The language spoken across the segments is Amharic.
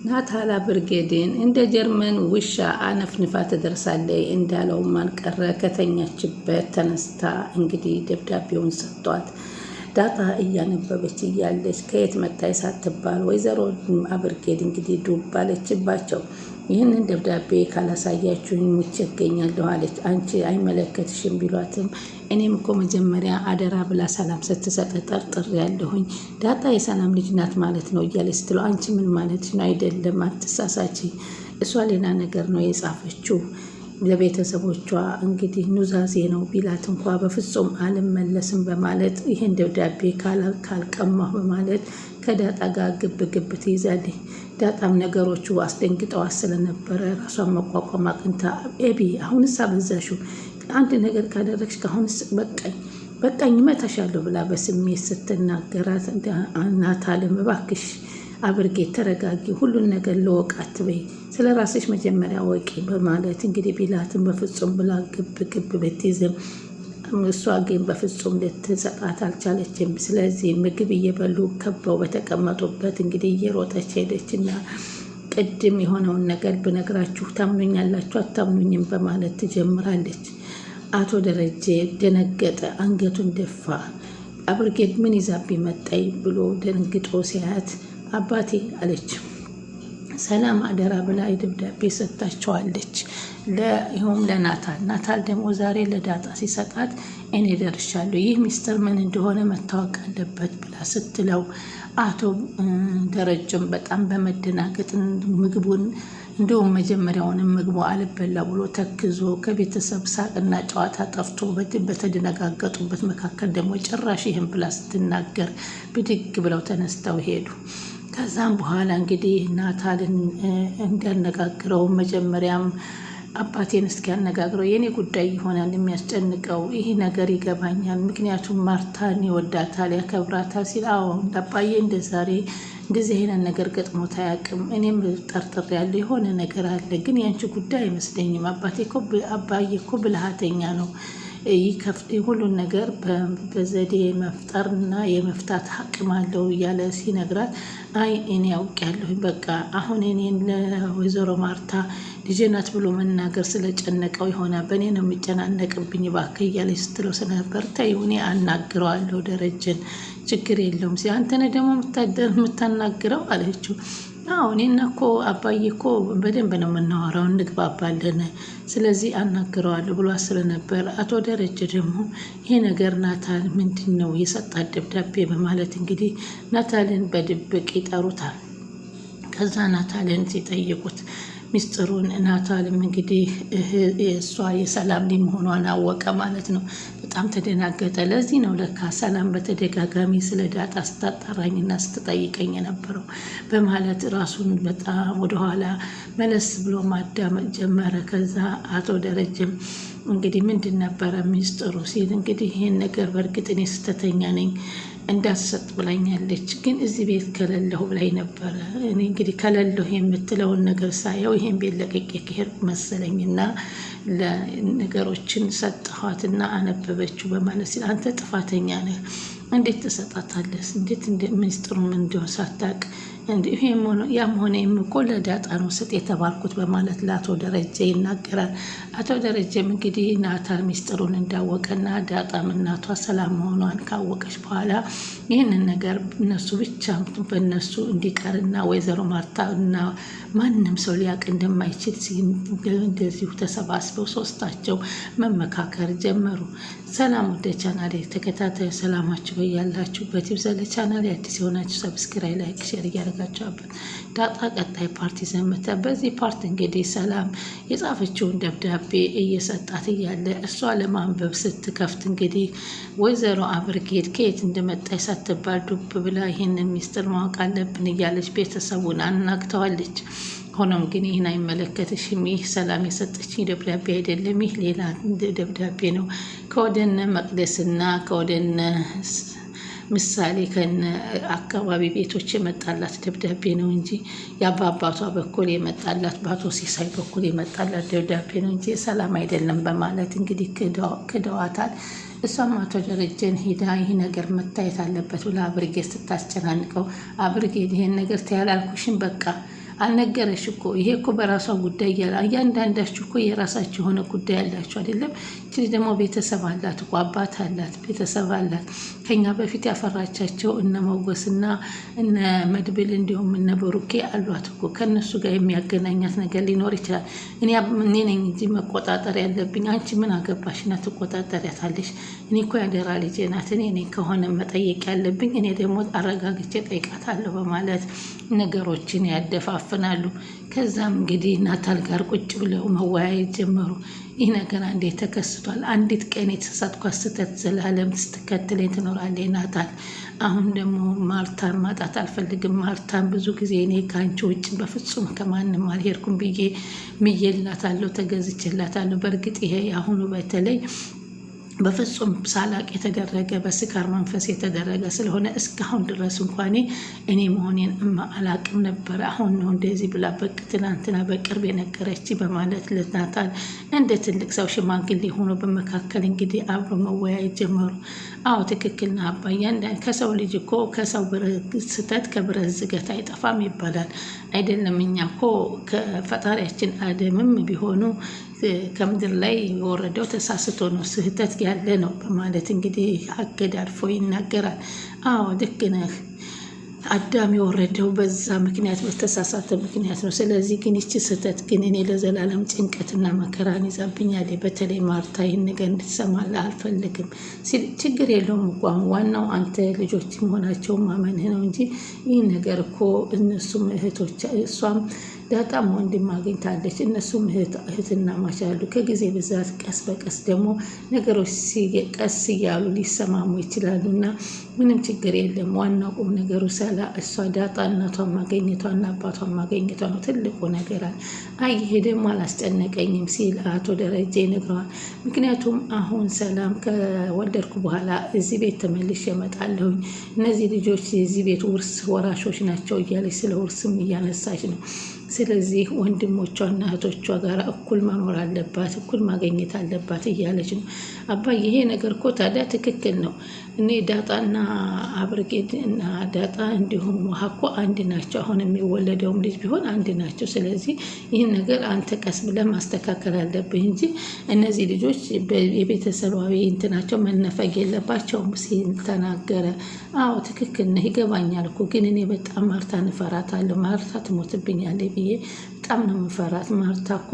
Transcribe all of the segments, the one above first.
ናታላ ብርጌድን እንደ ጀርመን ውሻ አነፍንፋ ትደርሳለች እንዳለው ማንቀረ ከተኛችበት ተነስታ እንግዲህ ደብዳቤውን ሰጥቷት ዳጣ እያነበበች እያለች ከየት መጣይ ሳትባል ወይዘሮ አብርጌድ እንግዲህ ዱብ አለችባቸው። ይህንን ደብዳቤ ካላሳያችሁኝ ሙቼ እገኛለሁ አለች። አንቺ አይመለከትሽም ቢሏትም እኔም እኮ መጀመሪያ አደራ ብላ ሰላም ስትሰጥ ጠርጥሬ ያለሁኝ ዳጣ የሰላም ልጅ ናት ማለት ነው እያለች ስትለው አንቺ ምን ማለት ነው? አይደለም አትሳሳች፣ እሷ ሌላ ነገር ነው የጻፈችው ለቤተሰቦቿ እንግዲህ ኑዛዜ ነው ቢላት እንኳ በፍጹም አልመለስም በማለት ይህን ደብዳቤ ካልቀማሁ በማለት ከዳጣ ጋር ግብ ግብ ትይዛለች። ዳጣም ነገሮቹ አስደንግጠዋት ስለነበረ ራሷን መቋቋም አቅንታ ኤቢ አሁንስ አበዛሽው፣ አንድ ነገር ካደረግሽ ከአሁንስ በቃኝ እመታሻለሁ ብላ በስሜት ስትናገራት ናታልም እባክሽ አብርጌድ ተረጋጊ፣ ሁሉን ነገር ለወቅ አትበይ፣ ስለ ራስሽ መጀመሪያ ወቂ በማለት እንግዲህ ቢላትን በፍጹም ብላ ግብ ግብ ብትይዝም እሷ ግን በፍጹም ልትሰጣት አልቻለችም። ስለዚህ ምግብ እየበሉ ከበው በተቀመጡበት እንግዲህ እየሮጠች ሄደችና ቅድም የሆነውን ነገር ብነግራችሁ ታምኑኛላችሁ አታምኑኝም በማለት ትጀምራለች። አቶ ደረጀ ደነገጠ፣ አንገቱን ደፋ። አብርጌድ ምን ይዛብ መጣይ ብሎ ደንግጦ ሲያያት አባቴ አለች። ሰላም አደራ ብላ ደብዳቤ ሰጥታቸዋለች። ይኸውም ለናታል ደግሞ ዛሬ ለዳጣ ሲሰጣት እኔ ደርሻለሁ፣ ይህ ሚስጥር ምን እንደሆነ መታወቅ አለበት ብላ ስትለው አቶ ደረጀም በጣም በመደናገጥ ምግቡን እንደውም መጀመሪያውንም ምግቡ አልበላ ብሎ ተክዞ ከቤተሰብ ሳቅና ጨዋታ ጠፍቶ በተደነጋገጡበት መካከል ደግሞ ጭራሽ ይህን ብላ ስትናገር ብድግ ብለው ተነስተው ሄዱ። ከዛም በኋላ እንግዲህ ናታልን እንዲያነጋግረው መጀመሪያም አባቴን እስኪያነጋግረው የኔ ጉዳይ ይሆናል የሚያስጨንቀው፣ ይህ ነገር ይገባኛል፣ ምክንያቱም ማርታን ይወዳታል ያከብራታል ሲል አዎ አባዬ እንደዚህ አይነት ነገር ገጥሞት አያውቅም፣ እኔም ጠርጥሬ ያለ የሆነ ነገር አለ፣ ግን ያንቺ ጉዳይ አይመስለኝም፣ አባዬ እኮ ብልሃተኛ ነው፣ ሁሉን ነገር በዘዴ መፍጠርና የመፍታት አቅም አለው እያለ ሲነግራት አይ እኔ ያውቃለሁ፣ በቃ አሁን እኔን ለወይዘሮ ማርታ ልጄ ናት ብሎ መናገር ስለጨነቀው የሆነ በእኔ ነው የሚጨናነቅብኝ እባክህ እያለች ስትለው ስለነበር ተይው እኔ አናግረዋለሁ ደረጀን፣ ችግር የለውም አንተነ ደግሞ የምታናግረው አለችው። አዎ እኔና እኮ አባዬ እኮ በደንብ ነው የምናወራው እንግባባለን፣ ስለዚህ አናግረዋለሁ ብሎ ስለነበር አቶ ደረጀ ደግሞ ይሄ ነገር ናታል ምንድን ነው የሰጣት ደብዳቤ በማለት እንግዲህ ናታልን በድብቅ ይጠሩታል። ከዛ ናታልን ሲጠይቁት ሚስጥሩን ናታልም እንግዲህ እሷ የሰላም ልጅ መሆኗን አወቀ ማለት ነው። በጣም ተደናገጠ። ለዚህ ነው ለካ ሰላም በተደጋጋሚ ስለ ዳጣ ስታጣራኝና ስትጠይቀኝ የነበረው በማለት ራሱን በጣም ወደኋላ መለስ ብሎ ማዳመጥ ጀመረ። ከዛ አቶ ደረጀም እንግዲህ ምንድን ነበረ ሚስጥሩ ሲል እንግዲህ ይህን ነገር በእርግጥ እኔ ስተተኛ ነኝ እንዳትሰጥ ብላኛለች፣ ግን እዚህ ቤት ከሌለሁ ብላኝ ነበረ። እኔ እንግዲህ ከሌለሁ የምትለውን ነገር ሳየው ይሄን ቤት ለቅቄ ከሄድኩ መሰለኝና ለነገሮችን ሰጠኋትና አነበበችው በማለት ሲል አንተ ጥፋተኛ ነህ፣ እንዴት ትሰጣታለህ? እንዴት ሚስጥሩም እንዲሆን ሳታውቅ ያም ሆነ እኮ ለዳጣ ነው ስጥ የተባልኩት በማለት ለአቶ ደረጀ ይናገራል። አቶ ደረጀም እንግዲህ ናታል ሚስጥሩን እንዳወቀና ዳጣም እናቷ ሰላም መሆኗን ካወቀች በኋላ ይህንን ነገር እነሱ ብቻ በእነሱ እንዲቀርና ወይዘሮ ማርታ እና ማንም ሰው ሊያውቅ እንደማይችል እንደዚሁ ተሰባስበው ሶስታቸው መመካከር ጀመሩ። ሰላም ወደ ቻናሌ ተከታታዩ ሰላማችሁ በያላችሁበት ይብዛ። ለቻናሌ አዲስ የሆናችሁ ሰብስክራይብ፣ ላይክ፣ ሼር እያደረጋችሁበት ዳጣ ቀጣይ ፓርቲ ዘመተ። በዚህ ፓርት እንግዲህ ሰላም የጻፈችውን ደብዳቤ እየሰጣት እያለ እሷ ለማንበብ ስትከፍት እንግዲህ ወይዘሮ አብርጌድ ከየት እንደመጣች ሳትባል ዱብ ብላ ይህንን ሚስጥር ማወቅ አለብን እያለች ቤተሰቡን አናግተዋለች። ሆኖም ግን ይህን አይመለከትሽም፣ ይህ ሰላም የሰጠችኝ ደብዳቤ አይደለም፣ ይህ ሌላ ደብዳቤ ነው፣ ከወደነ መቅደስና ከወደነ ምሳሌ ከነ አካባቢ ቤቶች የመጣላት ደብዳቤ ነው እንጂ በአባቷ በኩል የመጣላት በአቶ ሲሳይ በኩል የመጣላት ደብዳቤ ነው እንጂ ሰላም አይደለም በማለት እንግዲህ ክደዋታል። እሷም አቶ ደረጀን ሂዳ ይህ ነገር መታየት አለበት ብላ አብርጌድ ስታስጨናንቀው አብርጌድ ይሄን ነገር ተያላልኩሽን በቃ አልነገረሽ እኮ ይሄ እኮ በራሷ ጉዳይ እያለ እያንዳንዳችሁ እኮ የራሳችሁ የሆነ ጉዳይ ያላችሁ አይደለም። ይቺ ደግሞ ቤተሰብ አላት እኮ አባት አላት፣ ቤተሰብ አላት። ከኛ በፊት ያፈራቻቸው እነ ሞገስና እነ መድብል እንዲሁም እነ ብሩኬ አሏት እኮ። ከእነሱ ጋር የሚያገናኛት ነገር ሊኖር ይችላል። እኔ ነኝ እንጂ መቆጣጠር ያለብኝ። አንቺ ምን አገባሽና ትቆጣጠሪያታለሽ? እኔ እኮ ያደራ ልጄ ናት። እኔ ነኝ ከሆነ መጠየቅ ያለብኝ። እኔ ደግሞ አረጋግቼ ጠይቃታለሁ በማለት ነገሮችን ያደፋፍናሉ። ከዛም እንግዲህ ናታል ጋር ቁጭ ብለው መወያየት ጀመሩ። ይህ ነገር እንዴት ተከስቷል? አንዲት ቀን የተሳሳትኳት ስህተት ዘላለም ስትከተለኝ ትኖራለች ናታል። አሁን ደግሞ ማርታን ማጣት አልፈልግም። ማርታን ብዙ ጊዜ እኔ ከአንቺ ውጭ በፍጹም ከማንም አልሄድኩም ብዬ ምዬላታለሁ፣ ተገዝቼላታለሁ። በእርግጥ ይሄ አሁኑ በተለይ በፍጹም ሳላቅ የተደረገ በስካር መንፈስ የተደረገ ስለሆነ እስካሁን ድረስ እንኳን እኔ መሆኔን አላቅም ነበረ። አሁን ነው እንደዚህ ብላ ትናንትና በቅርብ የነገረች በማለት ለናታል እንደ ትልቅ ሰው ሽማግሌ ሆኖ በመካከል እንግዲህ አብሮ መወያየት ጀመሩ። አዎ ትክክልና አባያ ከሰው ልጅ እኮ ከሰው ስህተት ከብረት ዝገት አይጠፋም ይባላል አይደለም? እኛ እኮ ከፈጣሪያችን አደምም ቢሆኑ ከምድር ላይ የወረደው ተሳስቶ ነው፣ ስህተት ያለ ነው በማለት እንግዲህ አገዳድፎ ይናገራል። አዎ ልክ ነህ፣ አዳም የወረደው በዛ ምክንያት በተሳሳተ ምክንያት ነው። ስለዚህ ግን ይቺ ስህተት ግን እኔ ለዘላለም ጭንቀትና መከራን ይዛብኛል። በተለይ ማርታ ይህን ነገር እንድትሰማልህ አልፈልግም ሲል ችግር የለውም እኮ ዋናው አንተ ልጆች መሆናቸውን ማመንህ ነው እንጂ ይህን ነገር እኮ እነሱም እህቶች እሷም ዳጣም ወንድም አግኝታለች። እነሱም እህትና ማች አሉ። ከጊዜ ብዛት ቀስ በቀስ ደግሞ ነገሮች ቀስ እያሉ ሊሰማሙ ይችላሉ እና ምንም ችግር የለም። ዋናው ቁም ነገሩ እሷ ዳጣ እናቷን ማገኘቷና አባቷን ማገኘቷ ነው ትልቁ ነገር። አይ ይሄ ደግሞ አላስጨነቀኝም ሲል አቶ ደረጀ ይነግረዋል። ምክንያቱም አሁን ሰላም ከወለድኩ በኋላ እዚህ ቤት ተመልሼ እመጣለሁኝ፣ እነዚህ ልጆች የዚህ ቤት ውርስ ወራሾች ናቸው እያለች ስለ ውርስም እያነሳች ነው። ስለዚህ ወንድሞቿና እህቶቿ ጋር እኩል መኖር አለባት፣ እኩል ማገኘት አለባት እያለች ነው። አባዬ ይሄ ነገር እኮ ታዲያ ትክክል ነው። እኔ ዳጣና አብርጌድ እና ዳጣ እንዲሁም ውሃ እኮ አንድ ናቸው። አሁን የሚወለደውም ልጅ ቢሆን አንድ ናቸው። ስለዚህ ይህን ነገር አንተ ቀስ ብለህ ማስተካከል አለብህ እንጂ እነዚህ ልጆች የቤተሰባዊ እንትናቸው መነፈግ የለባቸውም ሲል ተናገረ። አዎ ትክክል ነህ፣ ይገባኛል እኮ ግን እኔ በጣም ማርታን እፈራታለሁ። ማርታ ትሞትብኛለች ብዬ በጣም ነው የምፈራት። ማርታ እኮ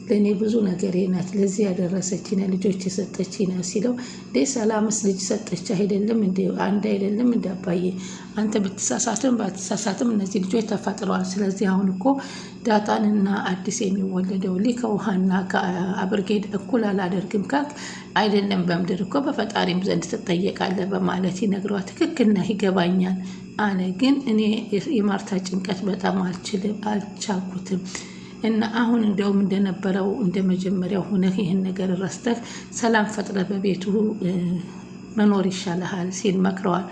ለእኔ ብዙ ነገር ናት፣ ለዚህ ያደረሰችኝ ልጆች የሰጠችኝ ናት ሲለው ሰላምስ ልጅ ሰጠች አይደለም እንደ አንድ አይደለም እንደ አባዬ አንተ ብትሳሳትም ባትሳሳትም እነዚህ ልጆች ተፈጥረዋል። ስለዚህ አሁን እኮ ዳጣንና አዲስ የሚወለደው ልጅ ከውሃና ከአብርጌድ እኩል አላደርግም ካልክ አይደለም በምድር እኮ በፈጣሪም ዘንድ ትጠየቃለህ በማለት ይነግረዋል። ትክክል ነህ፣ ይገባኛል አለ። ግን እኔ የማርታ ጭንቀት በጣም አልቻልኩትም እና አሁን እንደውም እንደነበረው እንደ መጀመሪያው ሆነህ ይህን ነገር ረስተህ ሰላም ፈጥረህ በቤቱ መኖር ይሻልሃል ሲል መክረዋል።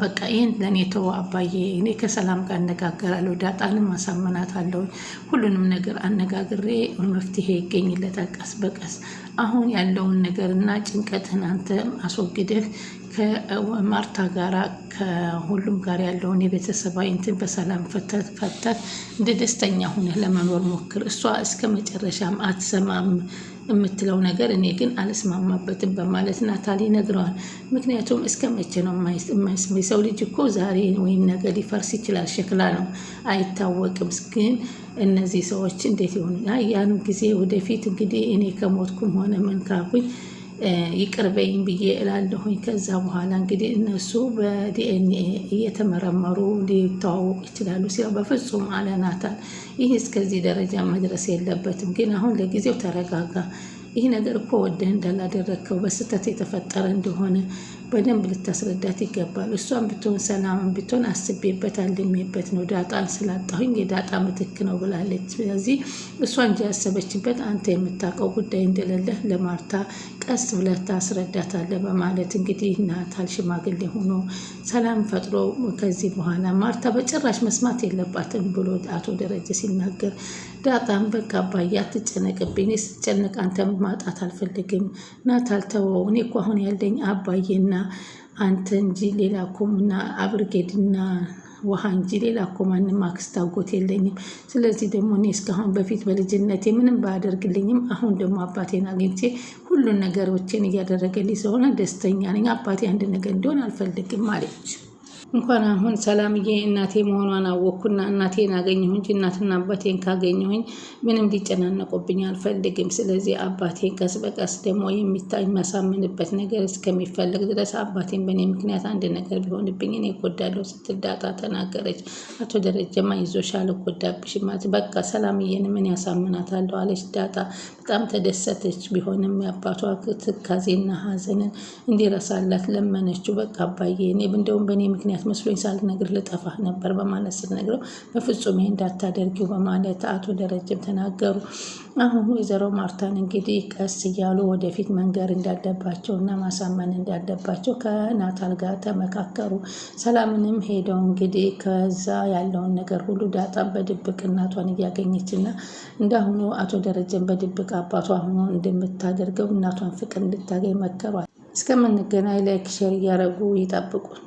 በቃ ይህን ለእኔ ተው አባዬ፣ እኔ ከሰላም ጋር አነጋገራለሁ፣ ዳጣንም አሳመናታለሁ፣ ሁሉንም ነገር አነጋግሬ መፍትሄ ይገኝለታል ቀስ በቀስ። አሁን ያለውን ነገር እና ጭንቀትን አንተ አስወግደህ ከማርታ ጋራ ከሁሉም ጋር ያለውን የቤተሰባዊ እንትን በሰላም ፈተህ እንደ ደስተኛ ሁነህ ለመኖር ሞክር። እሷ እስከ መጨረሻም አትሰማም የምትለው ነገር እኔ ግን አልስማማበትም በማለት ናታል ይነግረዋል። ምክንያቱም እስከ መቼ ነው የማይስማ? የሰው ልጅ እኮ ዛሬ ወይም ነገ ሊፈርስ ይችላል፣ ሸክላ ነው አይታወቅም። ግን እነዚህ ሰዎች እንዴት ይሆኑ? ያን ጊዜ ወደፊት እንግዲህ እኔ ከሞትኩም ሆነ ምን ካልኩኝ ይቅርበኝ ብዬ እላለሁኝ። ከዛ በኋላ እንግዲህ እነሱ በዲኤንኤ እየተመረመሩ ሊተዋወቁ ይችላሉ ሲለው በፍጹም አለ ናታል። ይህ እስከዚህ ደረጃ መድረስ የለበትም። ግን አሁን ለጊዜው ተረጋጋ። ይህ ነገር እኮ ወደህ እንዳላደረግከው በስህተት የተፈጠረ እንደሆነ በደንብ ልታስረዳት ይገባል። እሷን ብትሆን ሰላምን ብትሆን አስቤበት አልሜበት ነው ዳጣን ስላጣሁኝ የዳጣ ምትክ ነው ብላለች። ስለዚህ እሷ እንጂ ያሰበችበት አንተ የምታውቀው ጉዳይ እንደሌለህ ለማርታ ቀስ ብለህ ታስረዳታለህ በማለት እንግዲህ ናታል ሽማግሌ ሆኖ ሰላም ፈጥሮ ከዚህ በኋላ ማርታ በጭራሽ መስማት የለባትም ብሎ አቶ ደረጀ ሲናገር ዳጣም በቃ አባዬ አትጨነቅብኝ፣ ስትጨነቅ አንተ ማጣት አልፈልግም። ናታል ተወው፣ እኔ እኮ አሁን ያለኝ አባዬና አንተ እንጂ ሌላ ኮምና አብርጌድና ውሃ እንጂ ሌላ እኮ ማንም አክስት አጎት የለኝም። ስለዚህ ደግሞ እኔ እስካሁን በፊት በልጅነቴ ምንም ባያደርግልኝም አሁን ደግሞ አባቴን አግኝቼ ሁሉን ነገሮችን እያደረገልኝ ስለሆነ ደስተኛ ነኝ። አባቴ አንድ ነገር እንዲሆን አልፈልግም አለች። እንኳን አሁን ሰላምዬ እናቴ መሆኗን አወቅኩና እናቴን አገኘሁ እንጂ እናትና አባቴን ካገኘሁኝ ምንም ሊጨናነቁብኝ አልፈልግም። ስለዚህ አባቴን ቀስ በቀስ ደግሞ የሚያሳምንበት ነገር እስከሚፈልግ ድረስ አባቴን በእኔ ምክንያት አንድ ነገር ቢሆንብኝ እኔ እጎዳለሁ ስትል ዳጣ ተናገረች። አቶ ደረጀማ ይዞሻል እጎዳብሽም በቃ ሰላምዬን ምን ያሳምናታለሁ አለች ዳጣ። በጣም ተደሰተች። ቢሆንም የአባቷ ትካዜና ሀዘንን እንዲረሳላት ለመነችው። በቃ አባዬ እኔ እንደውም በእኔ ምክንያት መስሎኝ ሳልነግር ልጠፋህ ነበር በማለት ስትነግረው በፍጹም ይሄ እንዳታደርጊው በማለት አቶ ደረጀም ተናገሩ። አሁን ወይዘሮ ማርታን እንግዲህ ቀስ እያሉ ወደፊት መንገር እንዳለባቸው እና ማሳመን እንዳለባቸው ከናታል ጋር ተመካከሩ። ሰላምንም ሄደው እንግዲህ ከዛ ያለውን ነገር ሁሉ ዳጣም በድብቅ እናቷን እያገኘችና እንዳሁኑ አቶ ደረጀን በድብቅ አባቷ ሆኖ እንደምታደርገው እናቷን ፍቅር እንድታገኝ መከሯል። እስከምንገናኝ ላይክ ሼር እያደረጉ ይጠብቁን።